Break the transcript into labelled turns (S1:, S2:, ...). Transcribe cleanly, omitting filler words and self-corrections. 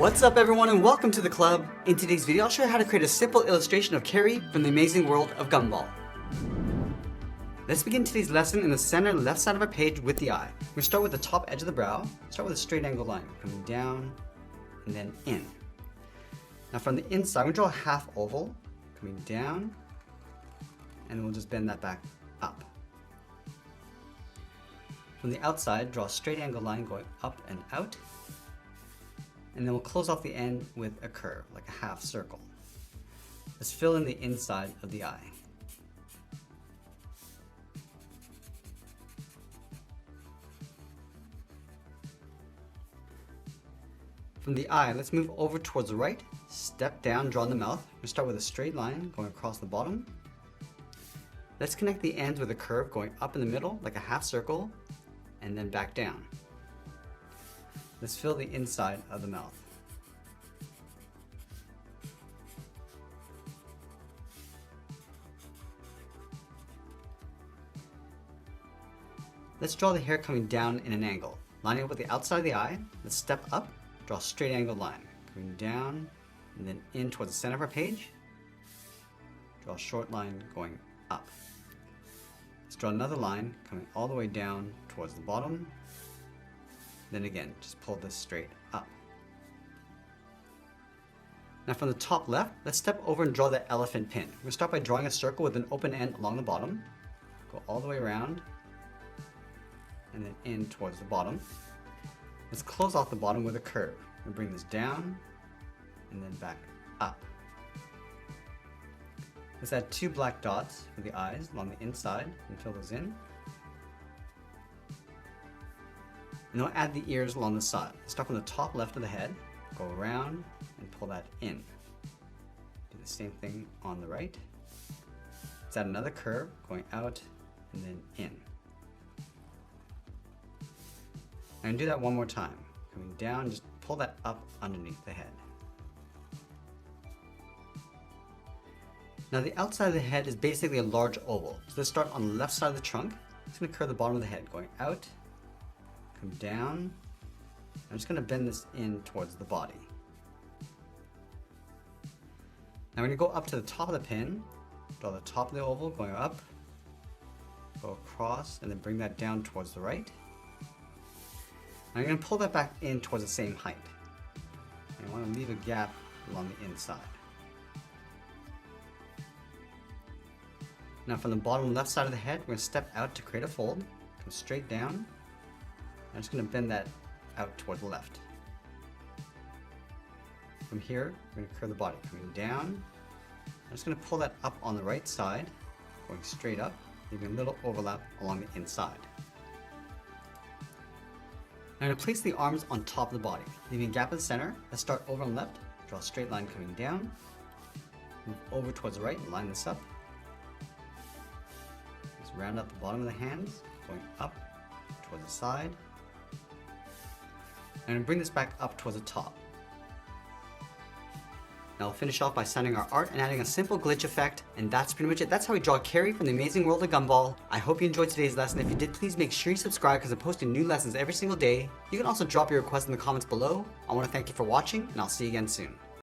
S1: What's up everyone and welcome to the club. In today's video I'll show you how to create a simple illustration of Carrie from the amazing world of Gumball. Let's begin today's lesson in the center left side of our page with the eye. We're going to start with the top edge of the brow. Start with a straight angle line coming down and then in. Now from the inside we're going to draw a half oval coming down and then we'll just bend that back up. From the outside draw a straight angle line going up and out. And then we'll close off the end with a curve, like a half circle. Let's fill in the inside of the eye. From the eye, let's move over towards the right, step down, draw in the mouth. We'll start with a straight line going across the bottom. Let's connect the ends with a curve going up in the middle, like a half circle, and then back down. Let's fill the inside of the mouth. Let's draw the hair coming down in an angle. Lining up with the outside of the eye, let's step up, draw a straight angle line. Coming down and then in towards the center of our page. Draw a short line going up. Let's draw another line coming all the way down towards the bottom. Then again, just pull this straight up. Now from the top left, let's step over and draw the elephant pin. We're going to start by drawing a circle with an open end along the bottom. Go all the way around and then in towards the bottom. Let's close off the bottom with a curve. We'll bring this down and then back up. Let's add two black dots for the eyes along the inside and fill those in. And then we'll add the ears along the side. Start from the top left of the head, go around and pull that in. Do the same thing on the right. Let's add another curve going out and then in. And do that one more time. Coming down, just pull that up underneath the head. Now the outside of the head is basically a large oval. So let's start on the left side of the trunk. Just going to curve the bottom of the head, going out, come down. I'm just going to bend this in towards the body. Now we're going to go up to the top of the pin, draw the top of the oval, going up, go across, and then bring that down towards the right. I'm going to pull that back in towards the same height. And I want to leave a gap along the inside. Now from the bottom left side of the head, we're going to step out to create a fold. Come straight down. I'm just going to bend that out toward the left. From here, we're going to curve the body coming down. I'm just going to pull that up on the right side, going straight up, leaving a little overlap along the inside. Now I'm going to place the arms on top of the body, leaving a gap in the center. Let's start over on the left, draw a straight line coming down, move over towards the right and line this up. Let's round out the bottom of the hands, going up towards the side. And bring this back up towards the top. Now we'll finish off by signing our art and adding a simple glitch effect, and that's pretty much it. That's how we draw Carrie from the amazing world of Gumball. I hope you enjoyed today's lesson. If you did, please make sure you subscribe because I'm posting new lessons every single day. You can also drop your requests in the comments below. I want to thank you for watching, and I'll see you again soon.